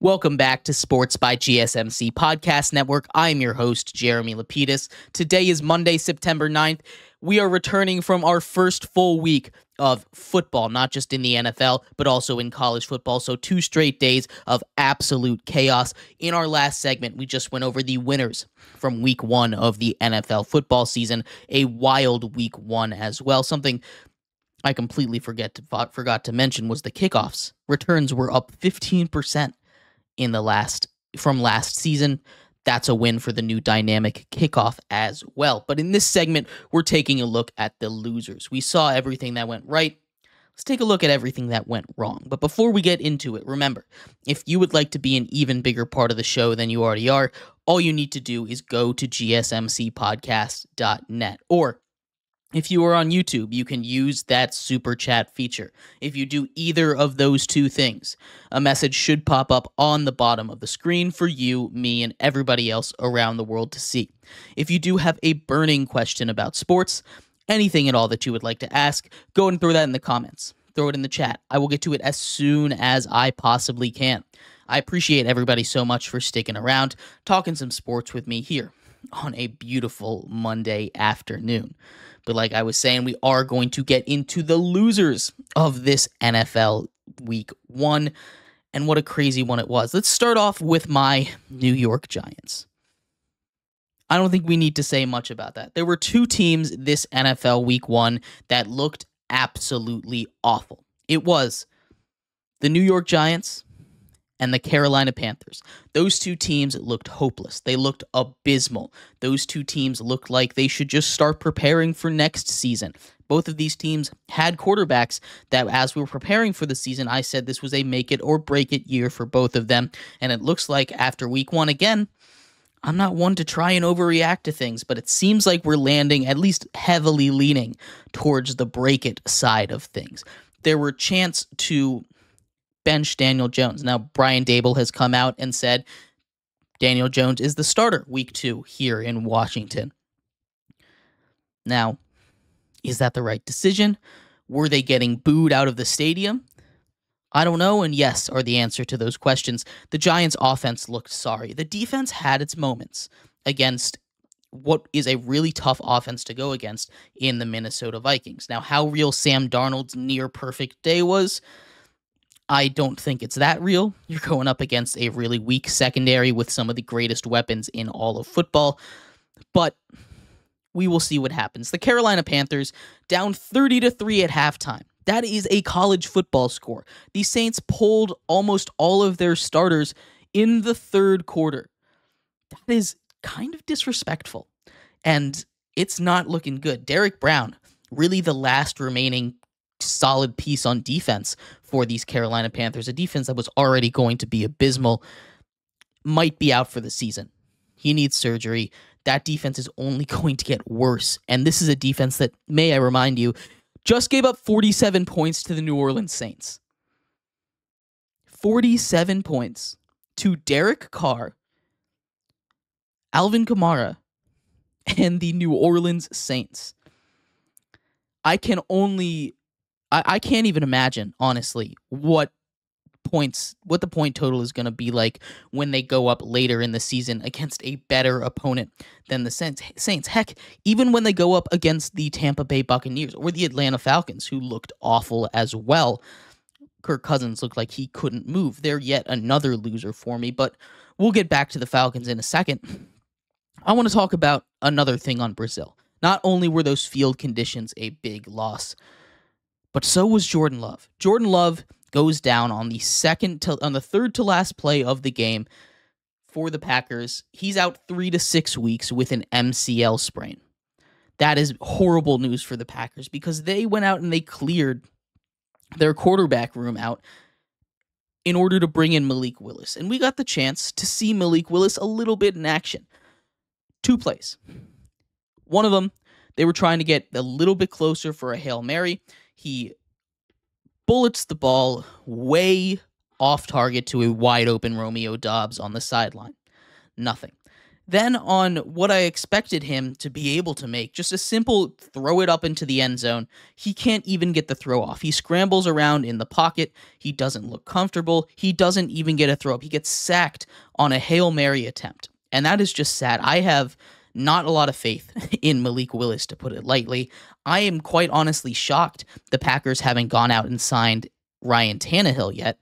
Welcome back to Sports by GSMC Podcast Network. I'm your host, Jeremy Lapidus. Today is Monday, September 9th. We are returning from our first full week of football, not just in the NFL, but also in college football. So 2 straight days of absolute chaos. In our last segment, we just went over the winners from week 1 of the NFL football season, a wild week 1 as well. Something I completely forgot to mention was the kickoffs. Returns were up 15%. From last season. That's a win for the new dynamic kickoff as well. But in this segment, we're taking a look at the losers. We saw everything that went right. Let's take a look at everything that went wrong. But before we get into it, remember, if you would like to be an even bigger part of the show than you already are, all you need to do is go to gsmcpodcast.net. Or if you are on YouTube, you can use that super chat feature. If you do either of those two things, a message should pop up on the bottom of the screen for you, me, and everybody else around the world to see. If you do have a burning question about sports, anything at all that you would like to ask, go and throw that in the comments. Throw it in the chat. I will get to it as soon as I possibly can. I appreciate everybody so much for sticking around, talking some sports with me here on a beautiful Monday afternoon. But like I was saying, we are going to get into the losers of this NFL Week 1, and what a crazy one it was. Let's start off with my New York Giants. I don't think we need to say much about that. There were 2 teams this NFL Week 1 that looked absolutely awful. It was the New York Giants and the Carolina Panthers. Those 2 teams looked hopeless. They looked abysmal. Those 2 teams looked like they should just start preparing for next season. Both of these teams had quarterbacks that, as we were preparing for the season, I said this was a make it or break it year for both of them. And it looks like after week 1 again, I'm not one to try and overreact to things, but it seems like we're landing, at least heavily leaning, towards the break it side of things. There were chants to bench Daniel Jones. Now, Brian Daboll has come out and said Daniel Jones is the starter week 2 here in Washington. Now, is that the right decision? Were they getting booed out of the stadium? I don't know, and yes are the answer to those questions. The Giants' offense looked sorry. The defense had its moments against what is a really tough offense to go against in the Minnesota Vikings. Now, how real Sam Darnold's near-perfect day was, I don't think it's that real. You're going up against a really weak secondary with some of the greatest weapons in all of football, but we will see what happens. The Carolina Panthers down 30-3 at halftime. That is a college football score. The Saints pulled almost all of their starters in the 3rd quarter. That is kind of disrespectful, and it's not looking good. Derek Brown, really the last remaining solid piece on defense for these Carolina Panthers, a defense that was already going to be abysmal, might be out for the season. He needs surgery. That defense is only going to get worse, and this is a defense that, may I remind you, just gave up 47 points to the New Orleans Saints. 47 points to Derek Carr, Alvin Kamara, and the New Orleans Saints. I can't even imagine, honestly, what the point total is going to be like when they go up later in the season against a better opponent than the Saints. Heck, even when they go up against the Tampa Bay Buccaneers or the Atlanta Falcons, who looked awful as well. Kirk Cousins looked like he couldn't move. They're yet another loser for me, but we'll get back to the Falcons in a second. I want to talk about another thing on Brazil. Not only were those field conditions a big loss, but so was Jordan Love. Jordan Love goes down on the 3rd to last play of the game for the Packers. He's out 3 to 6 weeks with an MCL sprain. That is horrible news for the Packers because they went out and they cleared their quarterback room out in order to bring in Malik Willis. And we got the chance to see Malik Willis a little bit in action. 2 plays. One of them, they were trying to get a little bit closer for a Hail Mary. He bullets the ball way off target to a wide open Romeo Doubs on the sideline. Nothing. Then on what I expected him to be able to make, just a simple throw it up into the end zone, he can't even get the throw off. He scrambles around in the pocket. He doesn't look comfortable. He doesn't even get a throw up. He gets sacked on a Hail Mary attempt. And that is just sad. I have not a lot of faith in Malik Willis, to put it lightly. I am quite honestly shocked the Packers haven't gone out and signed Ryan Tannehill yet.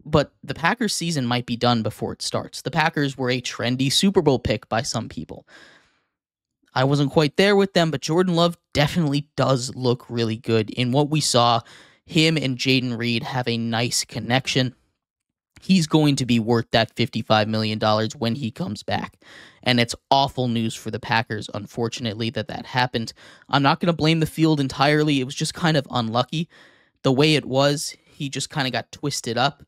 But the Packers season might be done before it starts. The Packers were a trendy Super Bowl pick by some people. I wasn't quite there with them, but Jordan Love definitely does look really good. In what we saw, him and Jaden Reed have a nice connection. He's going to be worth that $55 million when he comes back. And it's awful news for the Packers, unfortunately, that happened. I'm not going to blame the field entirely. It was just kind of unlucky. The way it was, he just kind of got twisted up.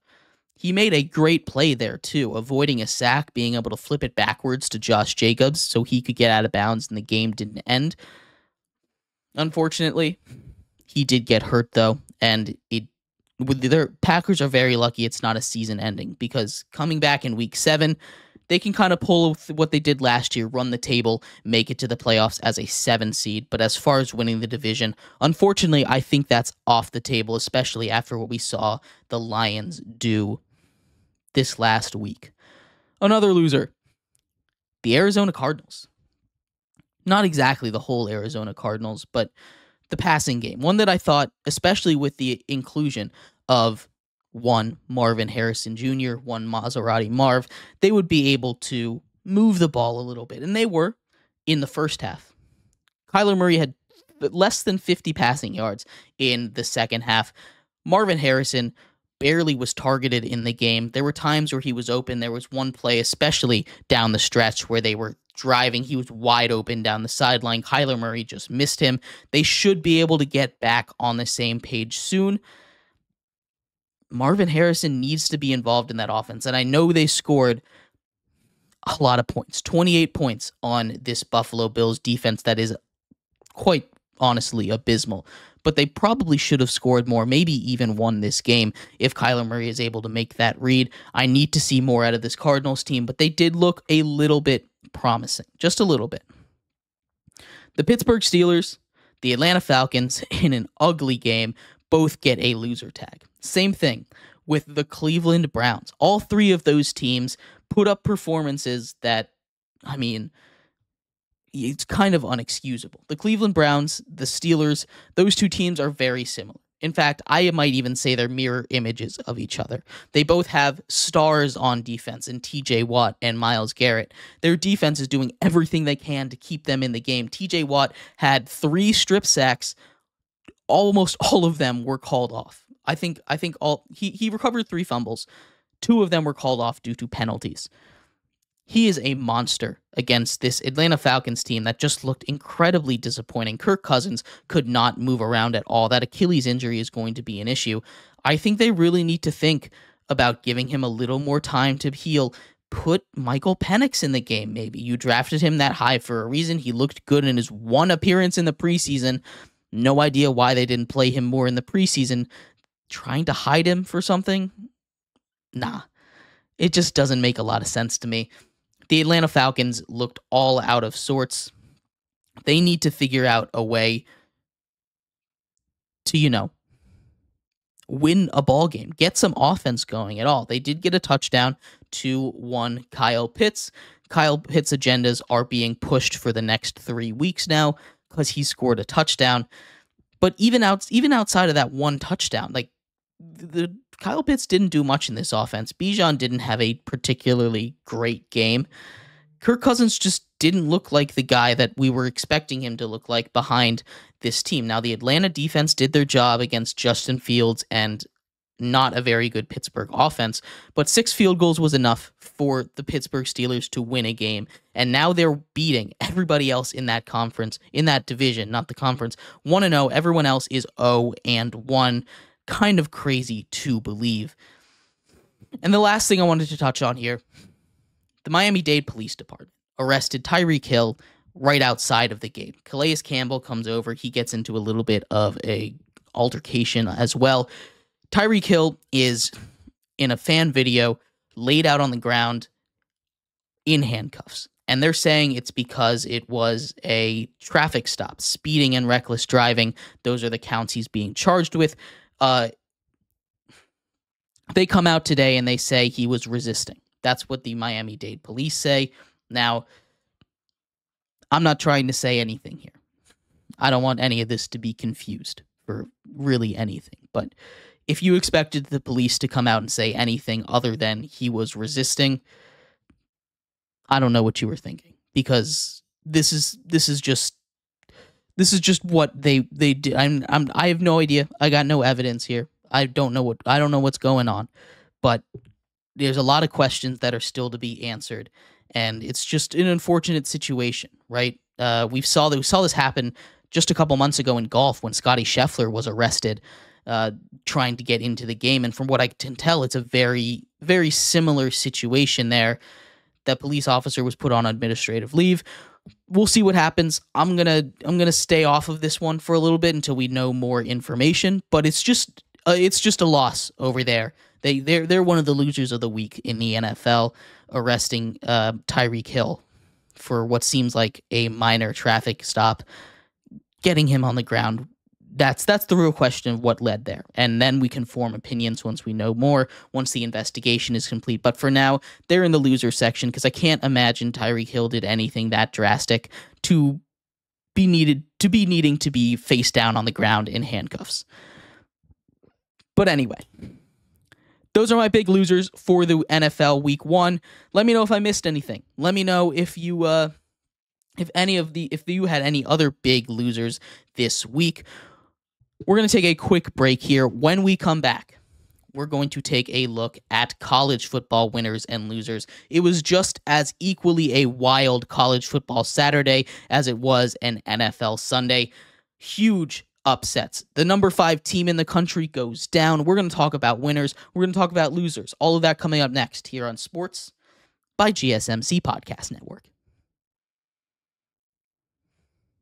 He made a great play there, too, avoiding a sack, being able to flip it backwards to Josh Jacobs so he could get out of bounds and the game didn't end. Unfortunately, he did get hurt, though, and their Packers are very lucky it's not a season ending, because coming back in week 7, they can kind of pull what they did last year, run the table, make it to the playoffs as a 7 seed. But as far as winning the division, unfortunately, I think that's off the table, especially after what we saw the Lions do this last week. Another loser, the Arizona Cardinals. Not exactly the whole Arizona Cardinals, but the passing game. One that I thought, especially with the inclusion of one Marvin Harrison Jr., one Maserati Marv, they would be able to move the ball a little bit. And they were in the first half. Kyler Murray had less than 50 passing yards in the second half. Marvin Harrison barely was targeted in the game. There were times where he was open. There was one play, especially down the stretch, where they were driving. He was wide open down the sideline. Kyler Murray just missed him. They should be able to get back on the same page soon. Marvin Harrison needs to be involved in that offense, and I know they scored a lot of points, 28 points on this Buffalo Bills defense that is quite honestly abysmal. But they probably should have scored more, maybe even won this game if Kyler Murray is able to make that read. I need to see more out of this Cardinals team, but they did look a little bit promising, just a little bit. The Pittsburgh Steelers, the Atlanta Falcons, in an ugly game, both get a loser tag. Same thing with the Cleveland Browns. All three of those teams put up performances that, I mean, it's kind of unexcusable. The Cleveland Browns, the Steelers, those two teams are very similar. In fact, I might even say they're mirror images of each other. They both have stars on defense in TJ Watt and Myles Garrett. Their defense is doing everything they can to keep them in the game. TJ Watt had 3 strip sacks. Almost all of them were called off. I think he recovered 3 fumbles. 2 of them were called off due to penalties. He is a monster against this Atlanta Falcons team that just looked incredibly disappointing. Kirk Cousins could not move around at all. That Achilles injury is going to be an issue. I think they really need to think about giving him a little more time to heal. Put Michael Penix in the game, maybe. You drafted him that high for a reason. He looked good in his 1 appearance in the preseason. No idea why they didn't play him more in the preseason. Trying to hide him for something? Nah. It just doesn't make a lot of sense to me. The Atlanta Falcons looked all out of sorts. They need to figure out a way to, win a ball game, get some offense going at all. They did get a touchdown to one Kyle Pitts. Kyle Pitts' agendas are being pushed for the next 3 weeks now because he scored a touchdown. But even outside of that one touchdown, like the Kyle Pitts didn't do much in this offense. Bijan didn't have a particularly great game. Kirk Cousins just didn't look like the guy that we were expecting him to look like behind this team. Now, the Atlanta defense did their job against Justin Fields and not a very good Pittsburgh offense, but 6 field goals was enough for the Pittsburgh Steelers to win a game. And now they're beating everybody else in that conference, in that division, not the conference. 1-0, everyone else is 0-1. Kind of crazy to believe. And the last thing I wanted to touch on here, the Miami-Dade Police Department arrested Tyreek Hill right outside of the gate. Calais Campbell comes over. He gets into a little bit of a altercation as well. Tyreek Hill is in a fan video laid out on the ground, in handcuffs. And they're saying it's because it was a traffic stop, speeding and reckless driving. Those are the counts he's being charged with. They come out today and they say he was resisting. That's what the Miami-Dade police say. Now, I'm not trying to say anything here. I don't want any of this to be confused for really anything. But if you expected the police to come out and say anything other than he was resisting, I don't know what you were thinking, because this is just what they did. I have no idea. I got no evidence here. I don't know what's going on, but there's a lot of questions that are still to be answered, and it's just an unfortunate situation, right? We saw this happen just a couple months ago in golf when Scotty Scheffler was arrested trying to get into the game, and from what I can tell, it's a very, very similar situation there. That police officer was put on administrative leave. We'll see what happens. I'm gonna stay off of this one for a little bit until we know more information. But it's just a loss over there. They're one of the losers of the week in the NFL, arresting Tyreek Hill for what seems like a minor traffic stop, getting him on the ground. That's the real question of what led there. And then we can form opinions once we know more, once the investigation is complete. But for now, they're in the loser section, because I can't imagine Tyreek Hill did anything that drastic to be needing to be face down on the ground in handcuffs. But anyway, those are my big losers for the NFL Week 1. Let me know if I missed anything. Let me know if you if you had any other big losers this week. We're going to take a quick break here. When we come back, we're going to take a look at college football winners and losers. It was just as equally a wild college football Saturday as it was an NFL Sunday. Huge upsets. The number 5 team in the country goes down. We're going to talk about winners. We're going to talk about losers. All of that coming up next here on Sports by GSMC Podcast Network.